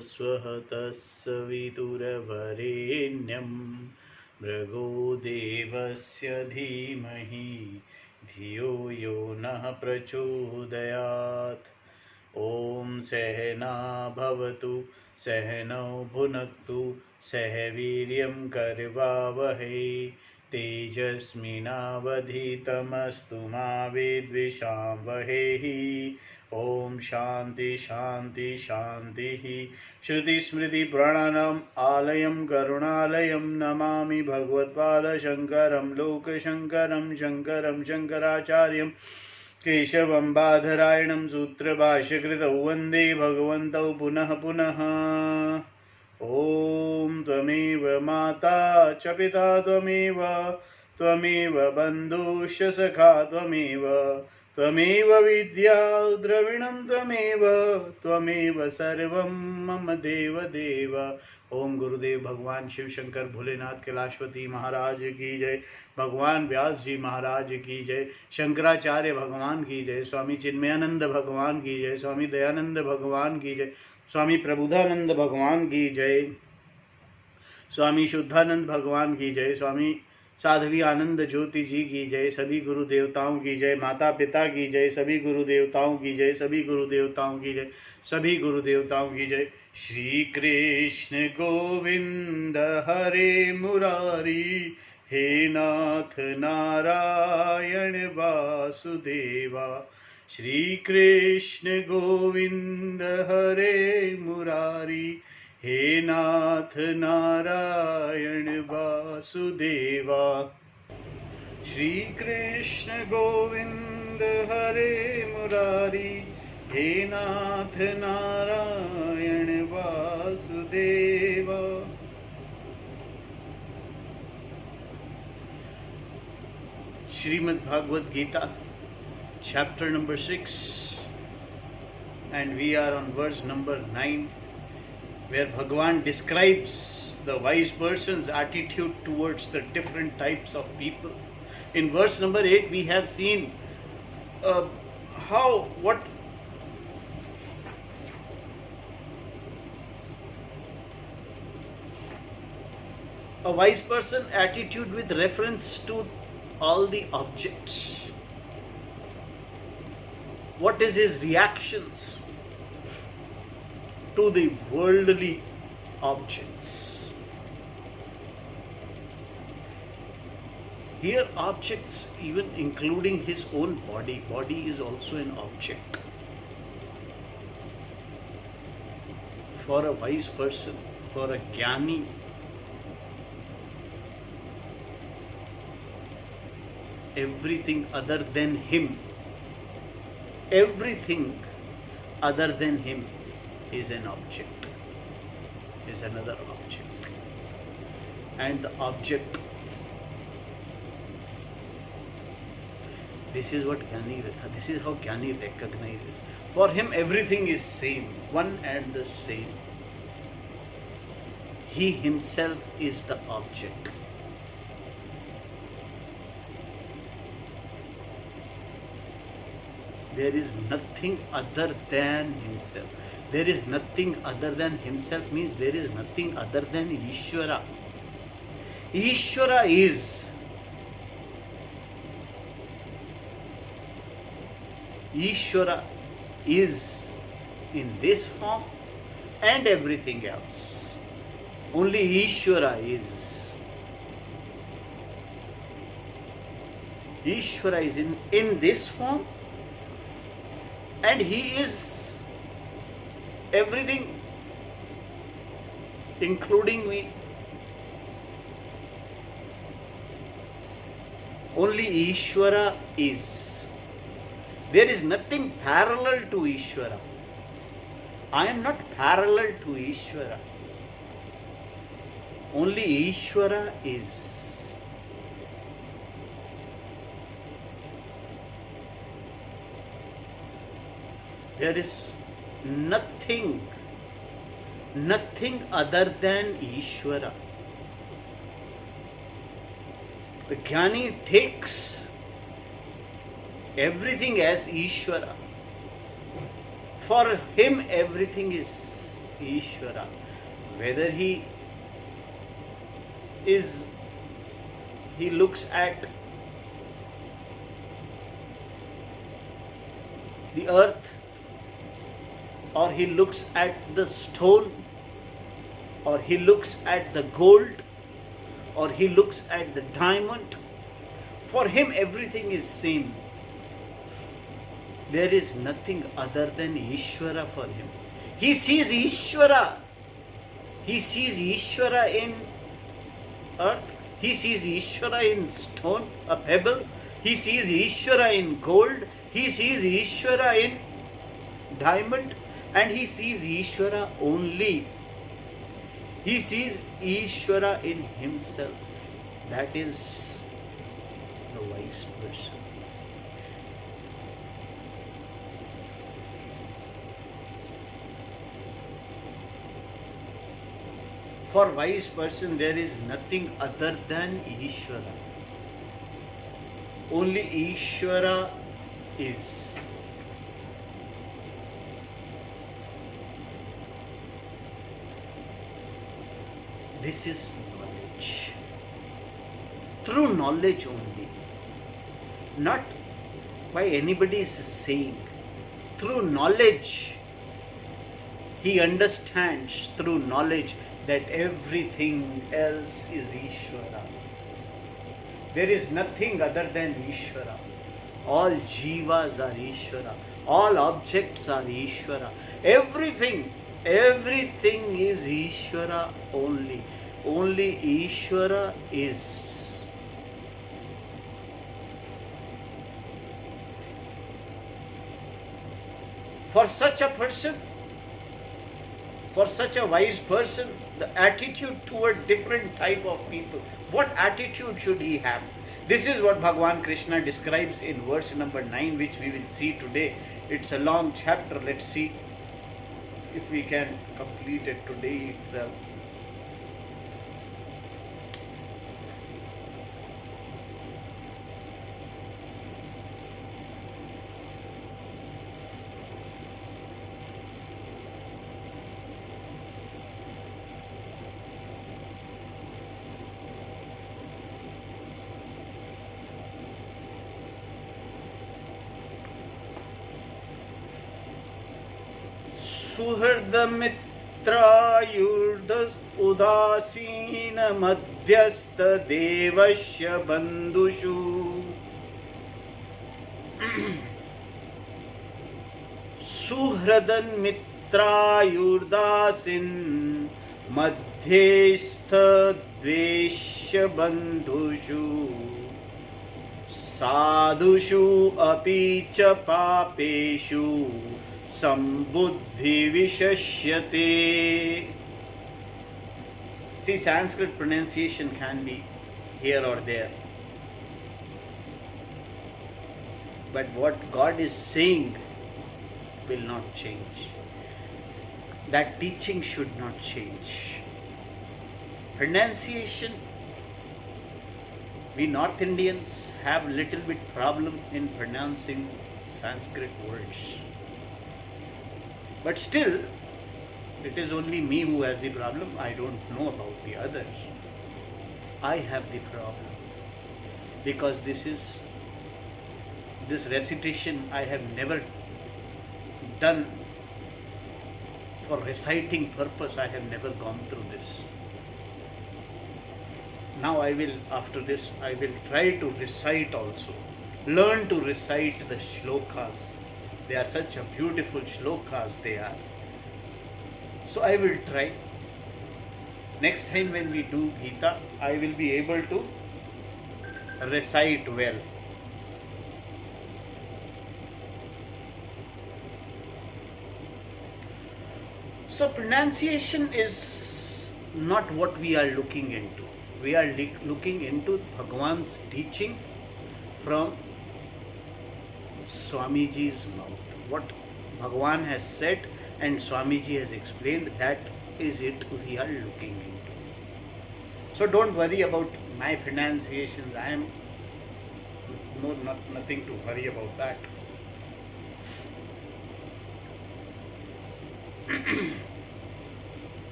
स्वः तत्सवितुर्वरेण्यं भृगो देवस्य धीमहि धियो यो नः प्रचोदयात्। ॐ सहना भवतु सहनौ भुनक्तु सह वीर्यं करवावहै तेजस्विनावधीतमस्तु मा विद्विषावहै। ओम शांति शांति शांति। श्रुतिस्मृतिपुराणानाम् आलयं करुणालयं नमामि भगवत्पादशङ्करं लोकशङ्करं शङ्करं शङ्कराचार्यं केशवं बादरायणं सूत्रभाष्यकृतौ वन्दे भगवन्तौ पुनः पुनः। ॐ त्वमेव माता च पिता त्वमेव त्वमेव बन्धुश्च सखा त्वमेव त्वमेव विद्या द्रविणं त्वमेव त्वमेव सर्वं मम देव देव। ओम गुरुदेव भगवान शिव शंकर भोलेनाथ कैलाशपति महाराज की जय, भगवान व्यास जी महाराज की जय, शंकराचार्य भगवान की जय, स्वामी चिन्मयानंद भगवान की जय, स्वामी दयानंद भगवान की जय, स्वामी प्रबुधानंद भगवान की जय, स्वामी शुद्धानंद भगवान की जय, स्वामी साध्वी आनंद ज्योति जी की जय, सभी गुरु देवताओं की जय, माता पिता की जय, सभी गुरु देवताओं की जय, सभी गुरु देवताओं की जय, सभी गुरु देवताओं की जय। श्री कृष्ण गोविंद हरे मुरारी हे नाथ नारायण वासुदेवा। श्री कृष्ण गोविंद हरे मुरारी हे नाथ नारायण वासुदेवा। श्री कृष्ण गोविंद हरे मुरारी हे नाथ Narayan Vasudeva. Shrimad Bhagavat Gita chapter number 6, and we are on verse number 9, where Bhagavan describes the wise person's attitude towards the different types of people. In verse number 8 we have seen what a wise person attitude with reference to all the objects. What is his reactions to the worldly objects? Here objects, even including his own body is also an object. For a wise person, for a jnani, everything other than him, everything other than him is an object, is another object. And the object, this is what Jnani, this is how Jnani recognizes. For him everything is same, one and the same. He himself is the object. There is nothing other than himself. There is nothing other than himself means there is nothing other than Ishvara. Ishvara is. Ishvara is in this form and everything else. Only Ishvara is. Ishvara is in this form, and he is everything including me. Only Ishvara is. There is nothing parallel to Ishvara. I am not parallel to Ishvara. Only Ishvara is. There is nothing other than Ishvara. The Jnani takes everything as Ishvara. For him everything is Ishvara. Whether is he looks at the earth, or he looks at the stone, or he looks at the gold, or he looks at the diamond, for him everything is same. There is nothing other than Ishvara for him. He sees Ishvara. He sees Ishvara in earth. He sees Ishvara in stone, a pebble. He sees Ishvara in gold. He sees Ishvara in diamond. And he sees Ishvara only. He sees Ishvara in himself. That is the wise person. For wise person, there is nothing other than Ishvara. Only Ishvara is. This is knowledge. Through knowledge only. Not by anybody's saying. Through knowledge, he understands through knowledge that everything else is Ishvara. There is nothing other than Ishvara. All jivas are Ishvara. All objects are Ishvara. Everything is Ishvara only. Only Ishvara is. For such a person, for such a wise person, the attitude toward different type of people, what attitude should he have? This is what Bhagavan Krishna describes in verse number 9, which we will see today. It's a long chapter. Let's see if we can complete it today itself. सुहृदमित्रायुर्ध उदासीन मध्यस्थ देवस्य बंधुषु सुहृदन मित्रायुर्दासीन मध्यस्थ द्वेष्य बंधुषु साधुषु अपि च पापेषु Sambuddhi Vishashyate. See, Sanskrit pronunciation can be here or there. But what God is saying will not change. That teaching should not change. Pronunciation, we North Indians have little bit problem in pronouncing Sanskrit words. But still, it is only me who has the problem. I don't know about the others. I have the problem. Because this recitation I have never done for reciting purpose. I have never gone through this. Now after this, I will try to recite also. Learn to recite the shlokas. They are such a beautiful shlokas they are. So I will try. Next time when we do Gita, I will be able to recite well. So pronunciation is not what we are looking into. We are looking into Bhagavan's teaching from Swamiji's mouth. What Bhagavan has said and Swamiji has explained, that is it we are looking into. So don't worry about my pronunciations. I am nothing to worry about that.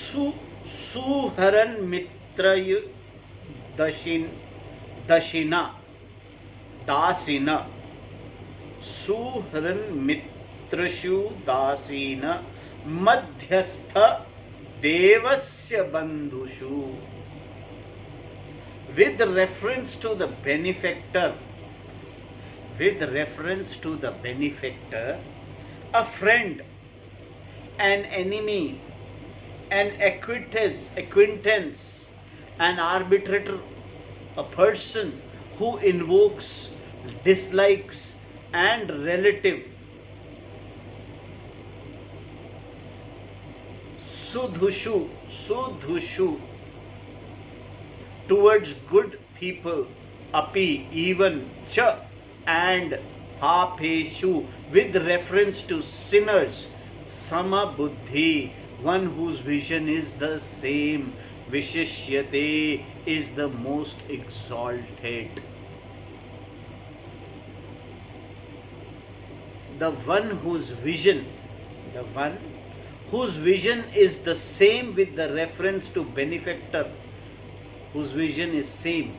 सुहरन मित्र दशिना दासिन सुहृन् मित्रषु दासीन मध्यस्थ देवस्य बंधुषु. With reference to the benefactor, a friend, an enemy, an acquaintance, an arbitrator, a person who invokes, dislikes, and relative. Sudhushu, towards good people, api, even, cha, and papeshu, with reference to sinners, samabuddhi, one whose vision is the same, vishishyate, is the most exalted. The one whose vision is the same, with the reference to benefactor, whose vision is same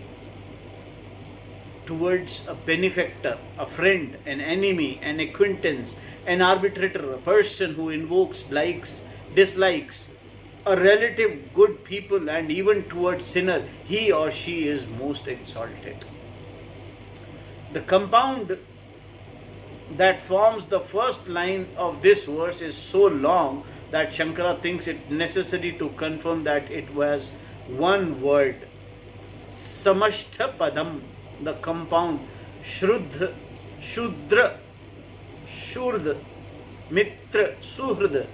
towards a benefactor, a friend, an enemy, an acquaintance, an arbitrator, a person who invokes, likes, dislikes, a relative, good people, and even towards sinner, he or she is most exalted. The compound that forms the first line of this verse is so long that Shankara thinks it necessary to confirm that it was one word. Samashtha padam, the compound, Shruddha, Shudra, Shurd, Mitra, Suhrd,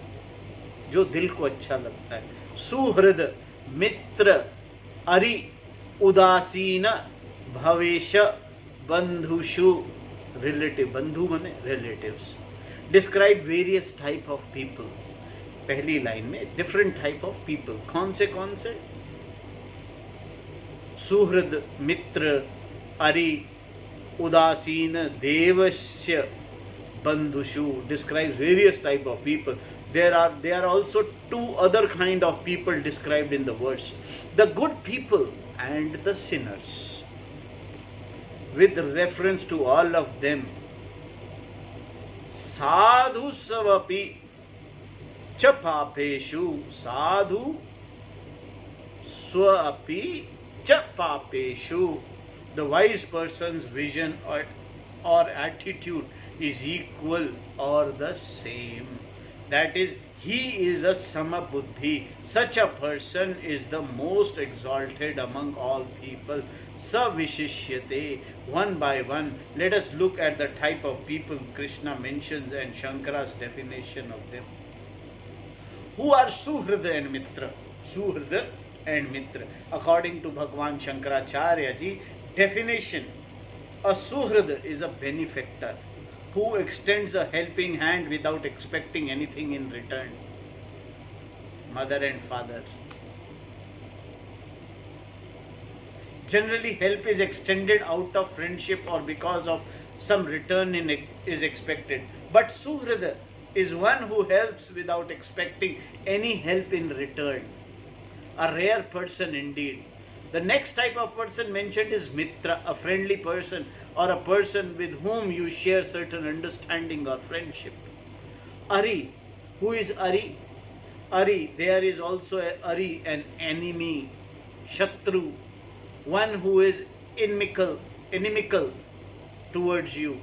जो दिल को अच्छा लगता है, सुहृद, मित्र, अरि, उदासीन, Bhavesh, बंधुषु, relative, बंधु माने relatives, describe various type of people. पहली लाइन में different type of people. कौन से सुहृद, मित्र, अरि, उदासीन, देवस्य, बंधुषु, describes various type of people. There are also two other kind of people described in the verse: the good people and the sinners. With reference to all of them, sadhu savapi cha papeshu, sadhu swapi cha papeshu, the wise person's vision or attitude is equal or the same. That is, he is a samabuddhi. Such a person is the most exalted among all people. Savishishyate, one by one. Let us look at the type of people Krishna mentions and Shankara's definition of them. Who are Suhrida and Mitra? Suhrida and Mitra. According to Bhagwan Shankaracharya ji, definition: a Suhrida is a benefactor who extends a helping hand without expecting anything in return. Mother and father. Generally, help is extended out of friendship or because of some return is expected. But Suhrida is one who helps without expecting any help in return. A rare person indeed. The next type of person mentioned is Mitra, a friendly person or a person with whom you share certain understanding or friendship. Ari, who is Ari? Ari, there is also a Ari, an enemy, Shatru, one who is inimical towards you.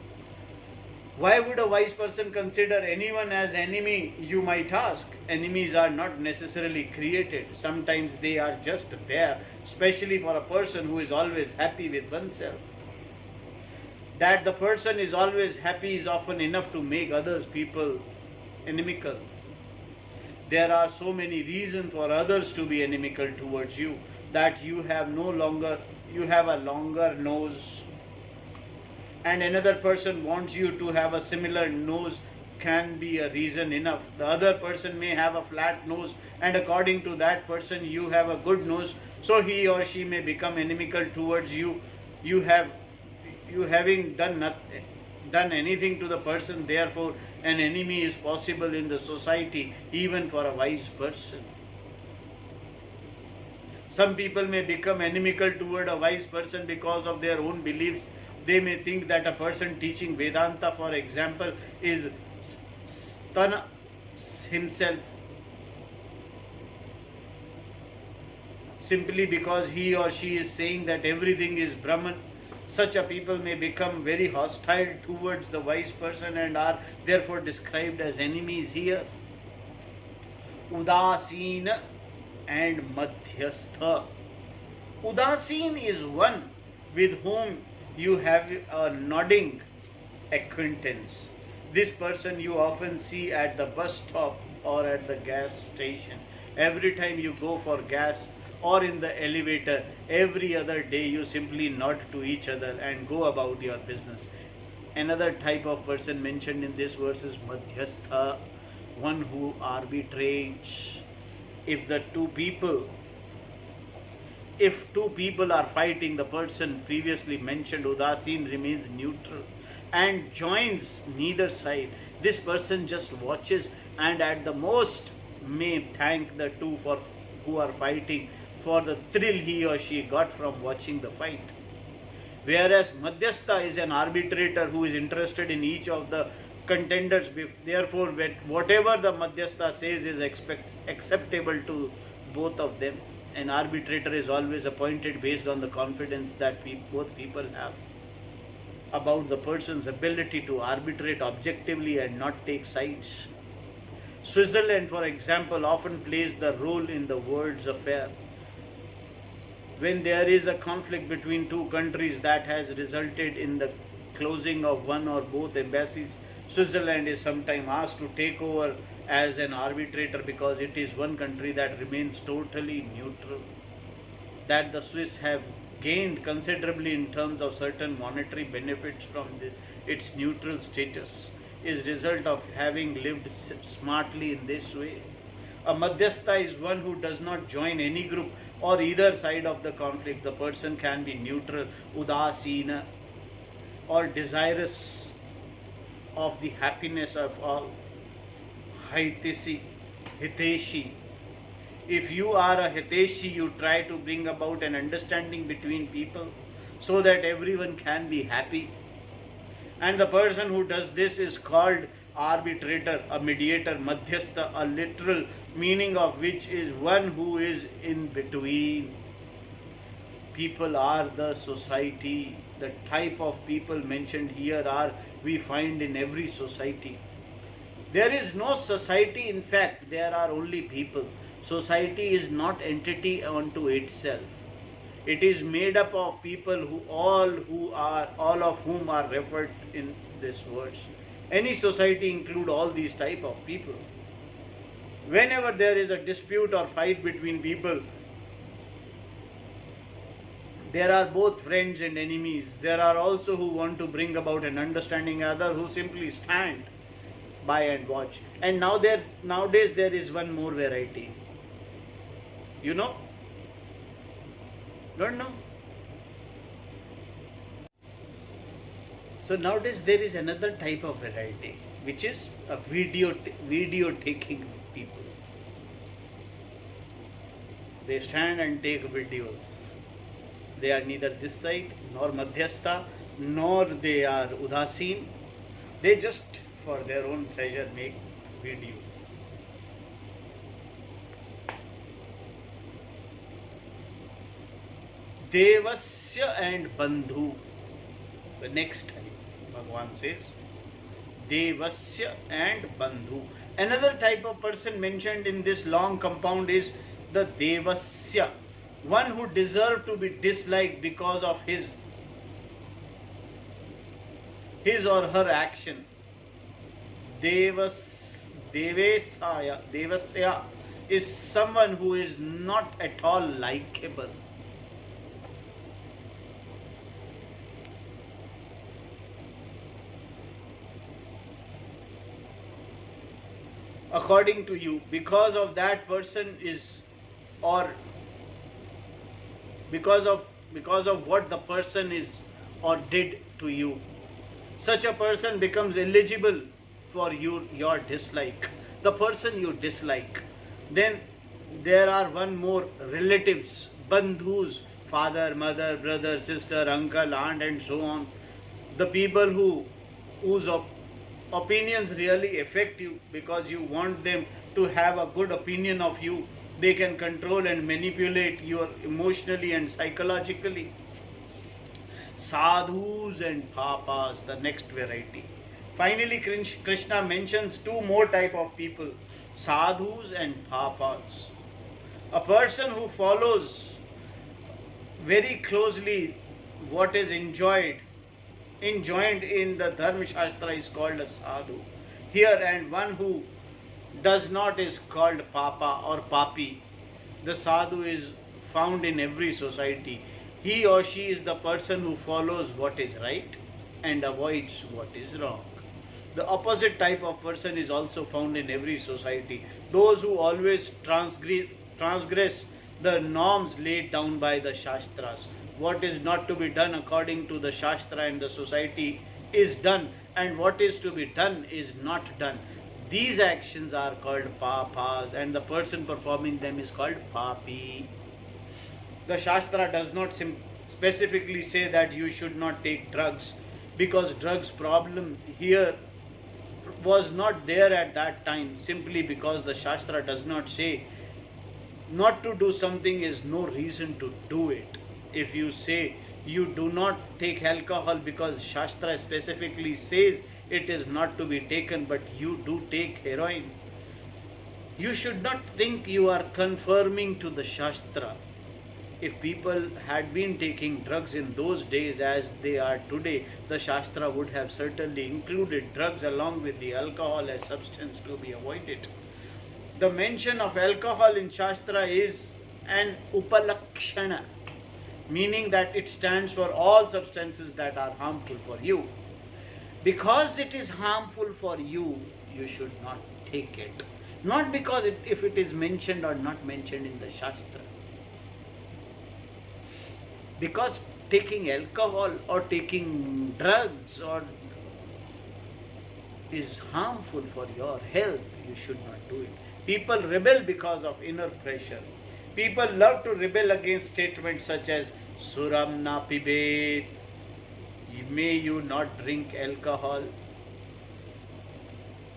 Why would a wise person consider anyone as enemy, you might ask? Enemies are not necessarily created. Sometimes they are just there, especially for a person who is always happy with oneself. That the person is always happy is often enough to make others people inimical. There are so many reasons for others to be inimical towards you that you have a longer nose, and another person wants you to have a similar nose can be a reason enough. The other person may have a flat nose, and according to that person you have a good nose, so he or she may become inimical towards you. You having done anything to the person, therefore an enemy is possible in the society even for a wise person. Some people may become inimical toward a wise person because of their own beliefs. They may think that a person teaching Vedanta, for example, is Stana himself, simply because he or she is saying that everything is Brahman. Such a people may become very hostile towards the wise person and are therefore described as enemies here. Udaseena and Madhyastha. Udasin is one with whom you have a nodding acquaintance. This person you often see at the bus stop or at the gas station. Every time you go for gas or in the elevator, every other day you simply nod to each other and go about your business. Another type of person mentioned in this verse is Madhyastha, one who arbitrates. If two people are fighting, the person previously mentioned, Udasin, remains neutral and joins neither side. This person just watches and at the most may thank the two who are fighting for the thrill he or she got from watching the fight. Whereas Madhyastha is an arbitrator who is interested in each of the contenders. Therefore, whatever the Madhyastha says is acceptable to both of them. An arbitrator is always appointed based on the confidence that both people have about the person's ability to arbitrate objectively and not take sides. Switzerland, for example, often plays the role in the world's affair. When there is a conflict between two countries that has resulted in the closing of one or both embassies, Switzerland is sometimes asked to take over as an arbitrator because it is one country that remains totally neutral. That the Swiss have gained considerably in terms of certain monetary benefits from its neutral status is result of having lived smartly in this way. A Madhyastha is one who does not join any group or either side of the conflict. The person can be neutral, Udasina, or desirous of the happiness of all. Haitisi, Hiteshi. If you are a Hiteshi, you try to bring about an understanding between people so that everyone can be happy. And the person who does this is called arbitrator, a mediator, Madhyastha, a literal meaning of which is one who is in between. People are the society. The type of people mentioned here we find in every society. There is no society, in fact, there are only people. Society is not entity unto itself. It is made up of people all of whom are referred in this verse. Any society include all these type of people. Whenever there is a dispute or fight between people, there are both friends and enemies. There are also who want to bring about an understanding, other who simply stand by and watch. And nowadays there is one more variety. You know? Don't know? So nowadays there is another type of variety, which is a video taking people. They stand and take videos. They are neither this side nor Madhyastha, nor they are Udasin. They just for their own pleasure make videos. Devasya and Bandhu. The next time, Bhagavan says, Devasya and Bandhu. Another type of person mentioned in this long compound is the Devasya, one who deserved to be disliked because of his or her action. Devasya is someone who is not at all likable. According to you, because of that person is, or because of what the person is or did to you, such a person becomes eligible for your dislike. The person you dislike. Then there are one more relatives bandhus, father, mother, brother, sister, uncle, aunt, and so on. The people whose opinions really affect you because you want them to have a good opinion of you. They can control and manipulate you emotionally and psychologically. Sadhus and papas, the next variety. Finally, Krishna mentions two more type of people, sadhus and papas. A person who follows very closely what is enjoined in the Dharma Shastra is called a sadhu. Here, and one who does not is called papa or papi. The sadhu is found in every society. He or she is the person who follows what is right and avoids what is wrong. The opposite type of person is also found in every society. Those who always transgress the norms laid down by the Shastras. What is not to be done according to the Shastra and the society is done, and what is to be done is not done. These actions are called papas, and the person performing them is called papi. The Shastra does not specifically say that you should not take drugs, because drugs problem here was not there at that time, simply because the Shastra does not say not to do something is no reason to do it. If you say you do not take alcohol because Shastra specifically says it is not to be taken, but you do take heroin, you should not think you are conforming to the Shastra. If people had been taking drugs in those days as they are today, the Shastra would have certainly included drugs along with the alcohol as substance to be avoided. The mention of alcohol in Shastra is an upalakshana, meaning that it stands for all substances that are harmful for you. Because it is harmful for you, you should not take it. Not because if it is mentioned or not mentioned in the Shastra. Because taking alcohol or taking drugs or is harmful for your health, you should not do it. People rebel because of inner pressure. People love to rebel against statements such as Suram na pibet, may you not drink alcohol.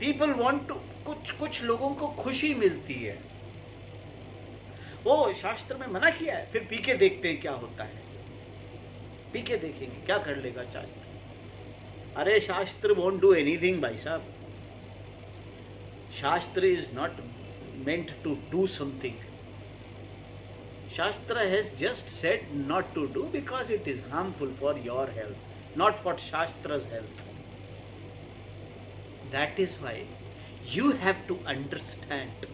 People want to, कुछ लोगों को खुशी मिलती है, वो शास्त्र में मना किया है, फिर पी के देखते हैं क्या होता है, पी के देखेंगे क्या कर लेगा शास्त्र. अरे शास्त्र won't do anything भाई साहब. शास्त्र is not meant to do something. Shastra has just said not to do because it is harmful for your health, not for Shastra's health. That is why you have to understand.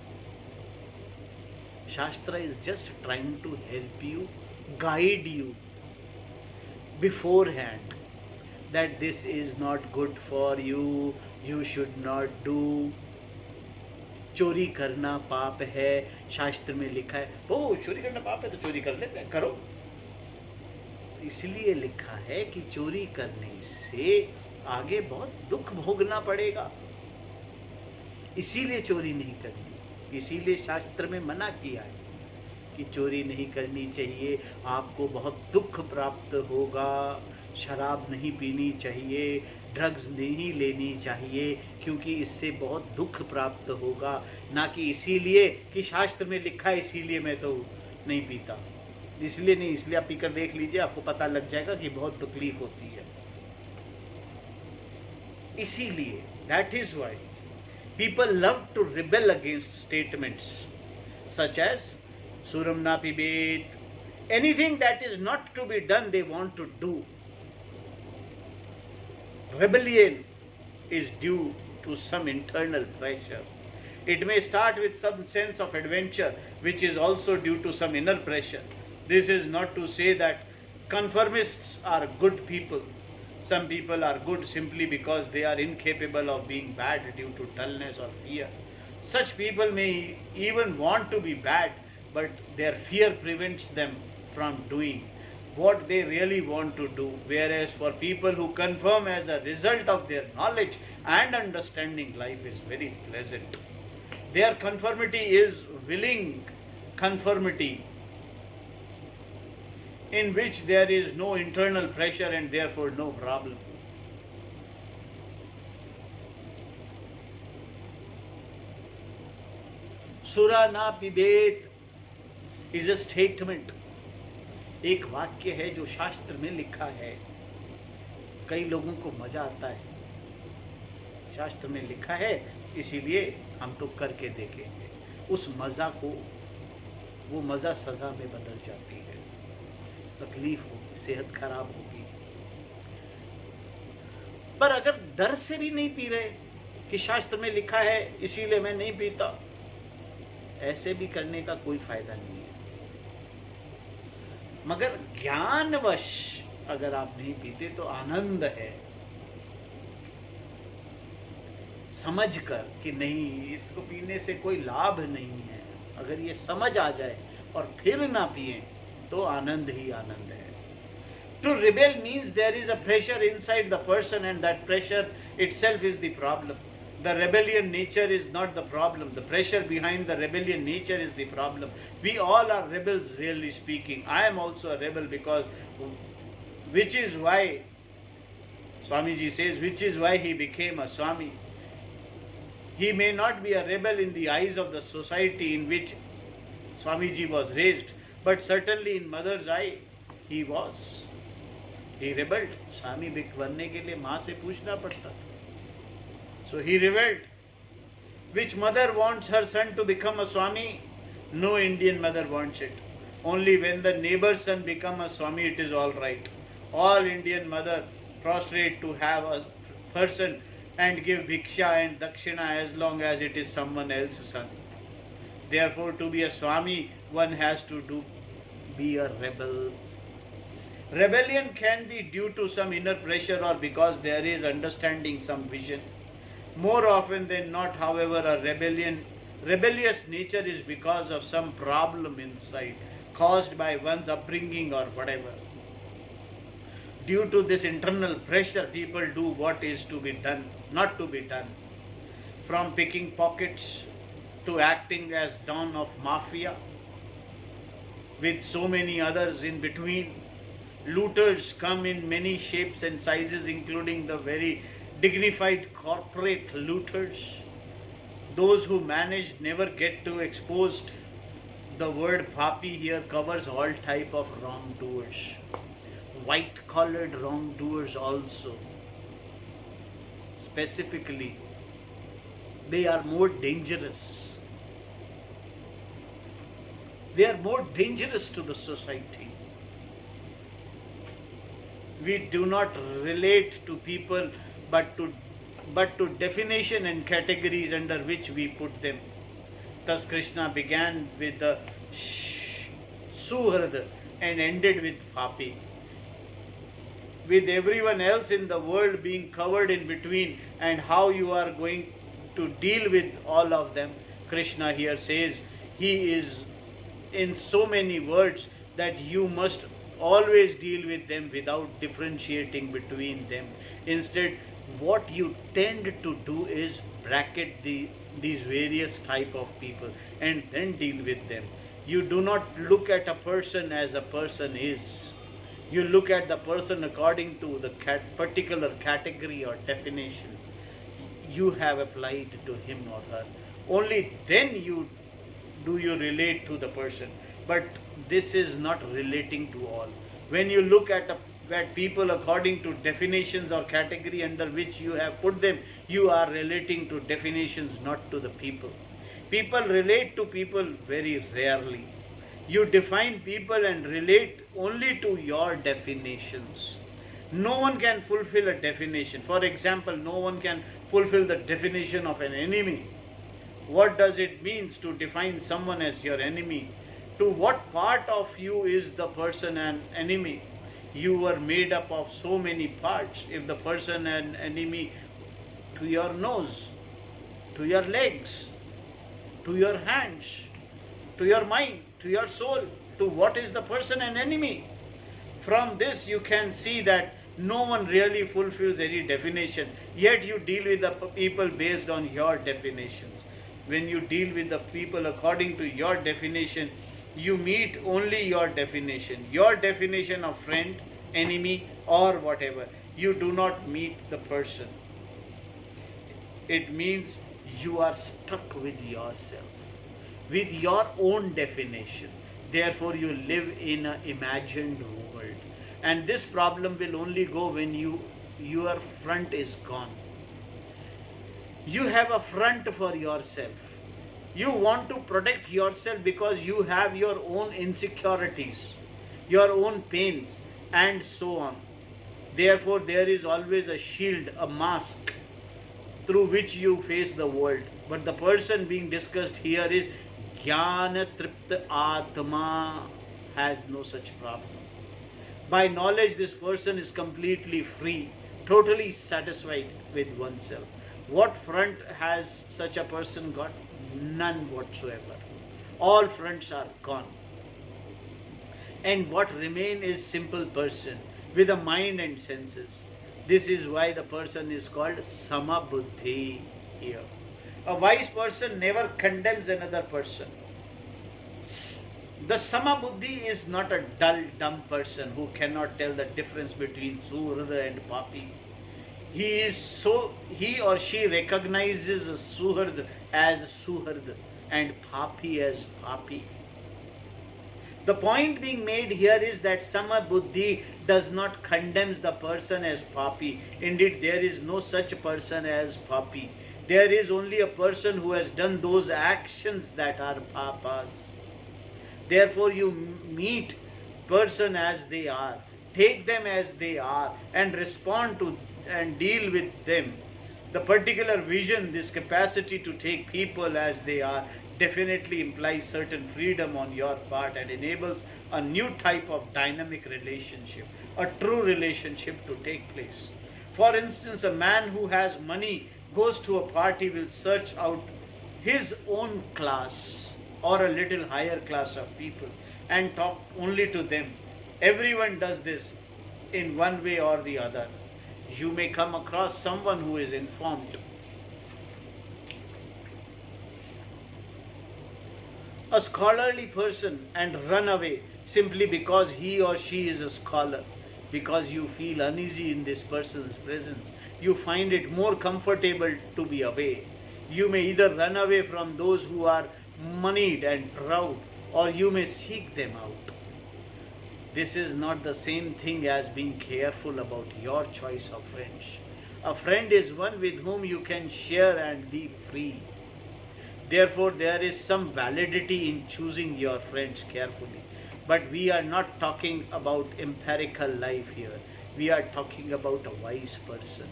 Shastra is just trying to help you, guide you beforehand that this is not good for you, you should not do. चोरी करना पाप है, शास्त्र में लिखा है. ओ चोरी करना पाप है तो चोरी कर लेते हैं, करो. इसलिए लिखा है कि चोरी करने से आगे बहुत दुख भोगना पड़ेगा, इसीलिए चोरी नहीं करनी. इसीलिए शास्त्र में मना किया है कि चोरी नहीं करनी चाहिए, आपको बहुत दुख प्राप्त होगा. शराब नहीं पीनी चाहिए, ड्रग्स नहीं लेनी चाहिए, क्योंकि इससे बहुत दुख प्राप्त होगा. ना कि इसीलिए कि शास्त्र में लिखा है इसीलिए मैं तो नहीं पीता. इसलिए नहीं, इसलिए आप पीकर देख लीजिए, आपको पता लग जाएगा कि बहुत तकलीफ होती है. इसीलिए that is why people love to rebel against statements such as Suram na pibet. Anything that is not to be done, they want to do. Rebellion is due to some internal pressure. It may start with some sense of adventure, which is also due to some inner pressure. This is not to say that conformists are good people. Some people are good simply because they are incapable of being bad due to dullness or fear. Such people may even want to be bad, but their fear prevents them from doing what they really want to do. Whereas for people who conform as a result of their knowledge and understanding, life is very pleasant. Their conformity is willing conformity. in which there is no internal pressure and therefore no problem. Sura na pibet is a statement. एक वाक्य है जो शास्त्र में लिखा है. कई लोगों को मजा आता है. शास्त्र में लिखा है, इसीलिए हम तो करके देखेंगे. उस मजा को, वो मजा सजा में बदल जाती है. तकलीफ होगी, सेहत खराब होगी. पर अगर डर से भी नहीं पी रहे कि शास्त्र में लिखा है इसीलिए मैं नहीं पीता, ऐसे भी करने का कोई फायदा नहीं है. मगर ज्ञानवश अगर आप नहीं पीते तो आनंद है, समझकर कि नहीं, इसको पीने से कोई लाभ नहीं है. अगर ये समझ आ जाए और फिर ना पिए तो आनंद ही आनंद है. To rebel means there is a pressure inside the person and that pressure itself is the problem. The rebellion nature is not the problem. The pressure behind the rebellion nature is the problem. We all are rebels, really speaking. I am also a rebel because, which is why, Swamiji says, which is why he became a Swami. He may not be a rebel in the eyes of the society in which Swamiji was raised, but certainly in mother's eye, he was. He rebelled. Swami बनने के लिए माँ से पूछना पड़ता. So he rebelled. Which mother wants her son to become a Swami? No Indian mother wants it. Only when the neighbor's son become a Swami, it is all right. All Indian mother prostrate to have a person and give bhiksha and dakshina as long as it is someone else's son. Therefore, to be a Swami, one has to be a rebel. Rebellion can be due to some inner pressure or because there is understanding, some vision. More often than not, however, a rebellious nature is because of some problem inside, caused by one's upbringing or whatever. Due to this internal pressure, people do what is to be done, not to be done. From picking pockets to acting as don of mafia, with so many others in between. Looters come in many shapes and sizes, including the very dignified corporate looters. Those who manage never get too exposed. The word papi here covers all type of wrongdoers. White-collared wrongdoers also. Specifically, they are more dangerous. They are more dangerous to the society. We do not relate to people but to definition and categories under which we put them. Thus Krishna began with the Suhrad and ended with Papi. With everyone else in the world being covered in between, and how you are going to deal with all of them, Krishna here says he is in so many words that you must always deal with them without differentiating between them. Instead, what you tend to do is bracket these various type of people and then deal with them. You do not look at a person as a person is. You look at the person according to the particular category or definition you have applied to him or her. Only then you relate to the person. But this is not relating to all. When you look at people according to definitions or category under which you have put them, you are relating to definitions, not to the people. People relate to people very rarely. You define people and relate only to your definitions. No one can fulfill a definition. For example, no one can fulfill the definition of an enemy. What does it mean to define someone as your enemy? To what part of you is the person an enemy? You were made up of so many parts. If the person an enemy to your nose, to your legs, to your hands, to your mind, to your soul, to what is the person an enemy? From this you can see that no one really fulfills any definition, yet you deal with the people based on your definitions. When you deal with the people according to your definition, You meet only your definition of friend, enemy, or whatever. You do not meet the person. It means you are stuck with yourself, with your own definition. Therefore, you live in an imagined world. And this problem will only go when your front is gone. You have a front for yourself. You want to protect yourself because you have your own insecurities, your own pains, and so on. Therefore, there is always a shield, a mask through which you face the world. But the person being discussed here is Jnana Tripta Atma, has no such problem. By knowledge, this person is completely free, totally satisfied with oneself. What front has such a person got? None whatsoever. All fronts are gone. And what remain is simple person with a mind and senses. This is why the person is called Samabuddhi here. A wise person never condemns another person. The Samabuddhi is not a dull, dumb person who cannot tell the difference between Suhrda and Papi. He or she recognizes Suhrd as Suhrd and Papi as Papi. The point being made here is that Samabuddhi does not condemn the person as Papi. Indeed, there is no such person as Papi. There is only a person who has done those actions that are Papas. Therefore, you meet person as they are, take them as they are, and respond to and deal with them. The particular vision, this capacity to take people as they are, definitely implies certain freedom on your part and enables a new type of dynamic relationship, a true relationship to take place. For instance, a man who has money goes to a party, will search out his own class or a little higher class of people and talk only to them. Everyone does this in one way or the other. You may come across someone who is informed, a scholarly person, and run away simply because he or she is a scholar. Because you feel uneasy in this person's presence, you find it more comfortable to be away. You may either run away from those who are moneyed and proud, or you may seek them out. This is not the same thing as being careful about your choice of friends. A friend is one with whom you can share and be free. Therefore, there is some validity in choosing your friends carefully. But we are not talking about empirical life here. We are talking about a wise person.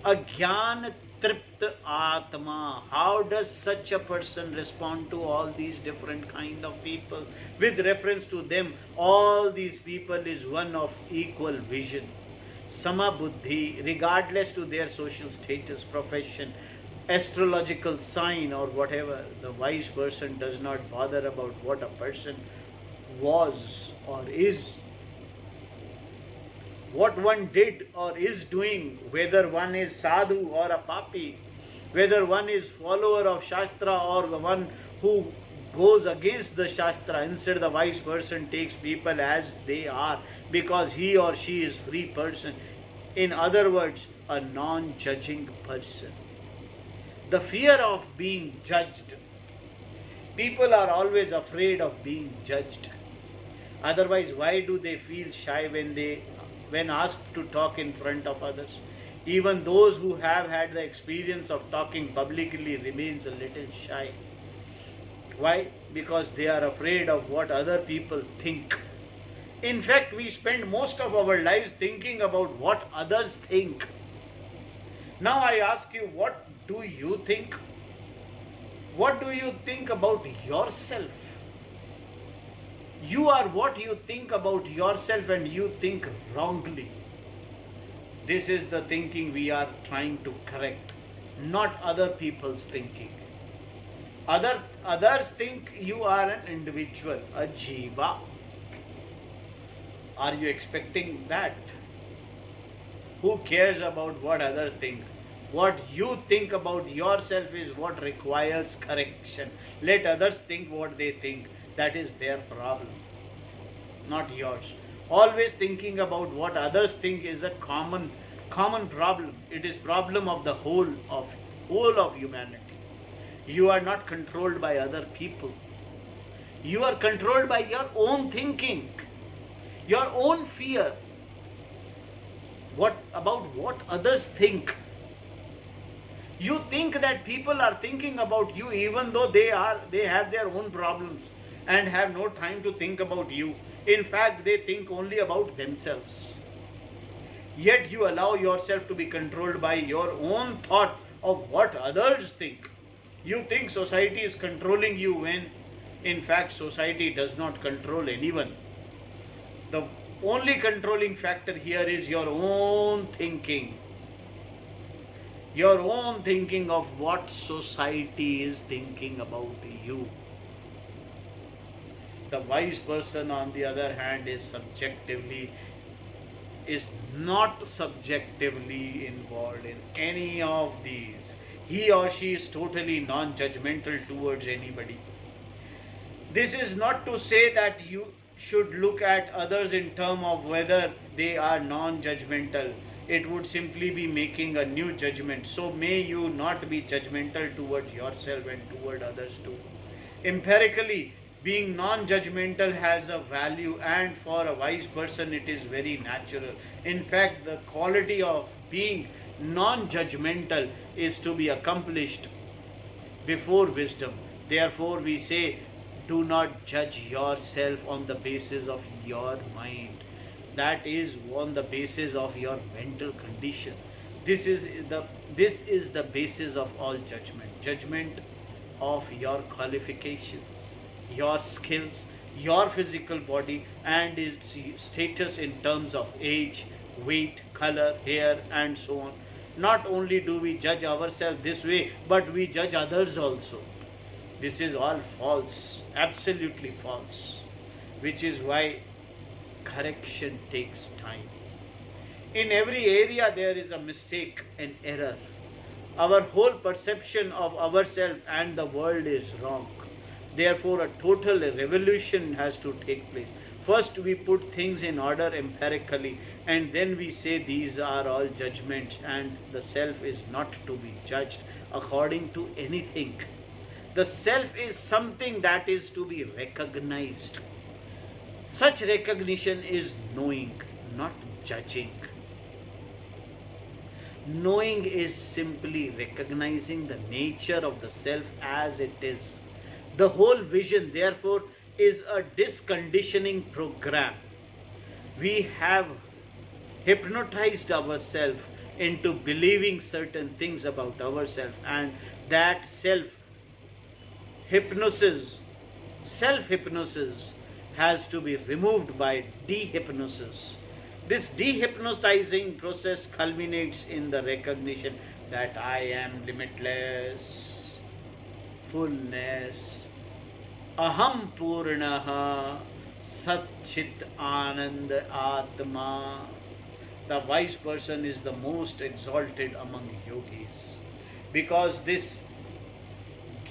A Jnana Tripta Atma. How does such a person respond to all these different kind of people? With reference to them, all these people is one of equal vision. Samabuddhi, regardless to their social status, profession, astrological sign or whatever, the wise person does not bother about what a person was or is, what one did or is doing, whether one is sadhu or a papi, whether one is follower of Shastra or the one who goes against the Shastra. Instead, the wise person takes people as they are because he or she is free person. In other words, a non-judging person. The fear of being judged. People are always afraid of being judged. Otherwise, why do they feel shy when asked to talk in front of others? Even those who have had the experience of talking publicly remains a little shy. Why? Because they are afraid of what other people think. In fact, we spend most of our lives thinking about what others think. Now I ask you, what do you think? What do you think about yourself? You are what you think about yourself, and you think wrongly. This is the thinking we are trying to correct, not other people's thinking. Others think you are an individual, a jiva. Are you expecting that? Who cares about what others think? What you think about yourself is what requires correction. Let others think what they think. that is their problem, not yours. Always thinking about what others think is a common problem. It is problem of the whole of humanity. You are not controlled by other people. You are controlled by your own thinking, your own fear. What about what others think? You think that people are thinking about you even though they have their own problems and have no time to think about you. In fact, they think only about themselves. Yet you allow yourself to be controlled by your own thought of what others think. You think society is controlling you when in fact society does not control anyone. The only controlling factor here is your own thinking. Your own thinking of what society is thinking about you. The wise person, on the other hand, is not subjectively involved in any of these. He or she is totally non-judgmental towards anybody. This is not to say that you should look at others in terms of whether they are non-judgmental. It would simply be making a new judgment. So may you not be judgmental towards yourself and toward others too. Empirically, being non-judgmental has a value, and for a wise person it is very natural. In fact, the quality of being non-judgmental is to be accomplished before wisdom. Therefore we say, do not judge yourself on the basis of your mind. That is on the basis of your mental condition. This is the basis of all judgment. Judgment of your qualifications, your skills, your physical body and its status in terms of age, weight, color, hair and so on. Not only do we judge ourselves this way, but we judge others also. This is all false, absolutely false, which is why correction takes time. In every area there is a mistake, an error. Our whole perception of ourselves and the world is wrong. Therefore, a total revolution has to take place. First, we put things in order empirically, and then we say these are all judgments, and the self is not to be judged according to anything. The self is something that is to be recognized. Such recognition is knowing, not judging. Knowing is simply recognizing the nature of the self as it is. The whole vision, therefore, is a disconditioning program. We have hypnotized ourselves into believing certain things about ourselves, and that self-hypnosis has to be removed by dehypnosis. This dehypnotizing process culminates in the recognition that I am limitless, fullness, aham purnaha, satchit anand atma. The wise person is the most exalted among yogis, because this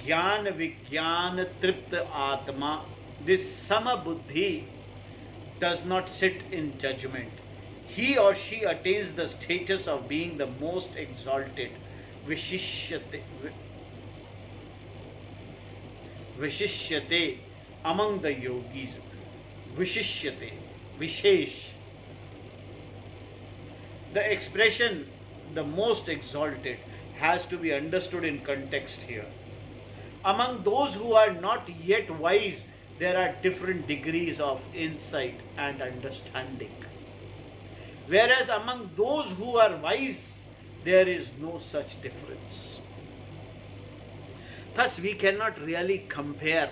jnana vijnana tripta atma, this sama buddhi does not sit in judgment. He or she attains the status of being the most exalted, vishishyate among the yogis. Vishishyate, vishesh. The expression the most exalted has to be understood in context here. Among those who are not yet wise, there are different degrees of insight and understanding. Whereas among those who are wise, there is no such difference. Thus, we cannot really compare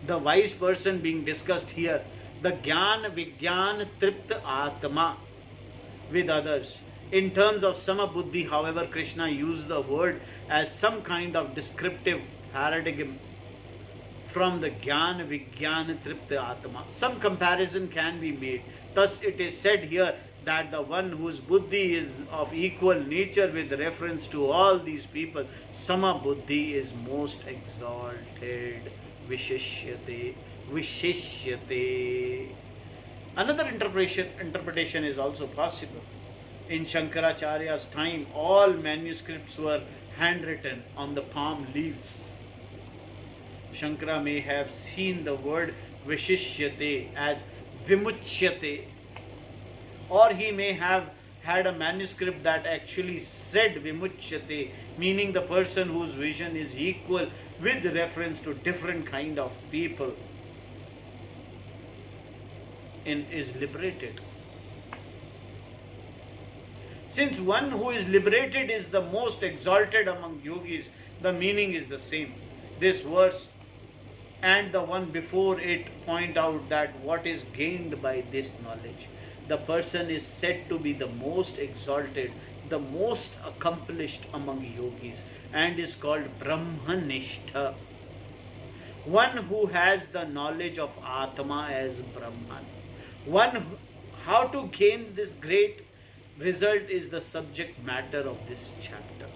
the wise person being discussed here, the Jnana Vijnana Tripta Atma, with others. In terms of Sama Buddhi, however, Krishna used the word as some kind of descriptive paradigm from the Jnana Vijnana Tripta Atma. Some comparison can be made. Thus, it is said here that the one whose buddhi is of equal nature with reference to all these people, Sama Buddhi is most exalted, Vishishyate. vishishyate. Another interpretation is also possible. In Shankaracharya's time, all manuscripts were handwritten on the palm leaves. Shankara may have seen the word vishishyate as vimuchyate, or he may have had a manuscript that actually said vimuchyate, meaning the person whose vision is equal with reference to different kind of people is liberated. Since one who is liberated is the most exalted among yogis, the meaning is the same. This verse and the one before it point out that what is gained by this knowledge. The person is said to be the most exalted, the most accomplished among yogis, and is called Brahmanishtha. One who has the knowledge of Atma as Brahman. How to gain this great result is the subject matter of this chapter.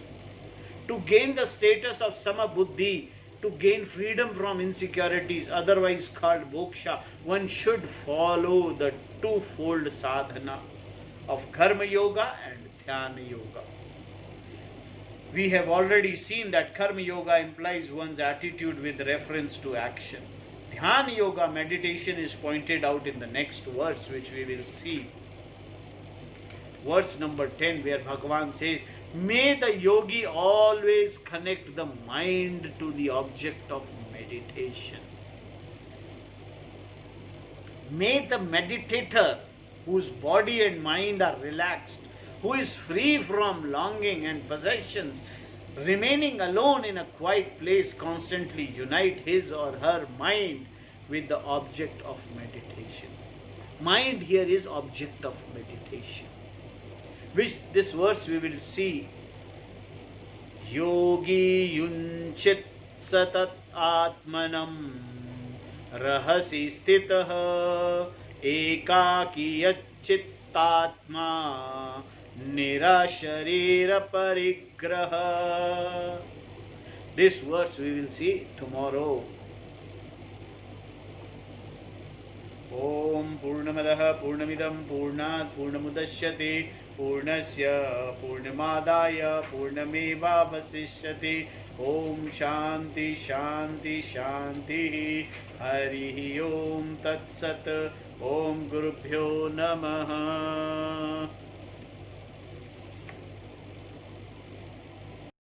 To gain the status of Samabuddhi, to gain freedom from insecurities, otherwise called moksha, one should follow the twofold sadhana of karma yoga and dhyana yoga. We have already seen that karma yoga implies one's attitude with reference to action. Dhyana yoga, meditation, is pointed out in the next verse, which we will see. Verse number 10, where Bhagavan says, may the yogi always connect the mind to the object of meditation. May the meditator, whose body and mind are relaxed, who is free from longing and possessions, remaining alone in a quiet place, constantly unite his or her mind with the object of meditation. Mind here is object of meditation, which this verse we will see. Yogi yunchit satat atmanam rahasi stitah ekaki yachittatma nirasharira parigraha. This verse we will see tomorrow. Om Purnamadaha Purnamidam Purnat Purnamudashyate Purnasya Purnamadaya Purnameva Vasishyate. Om Shanti Shanti Shanti. Harihi Om Tat Sat. Om Gurubhyo Namaha.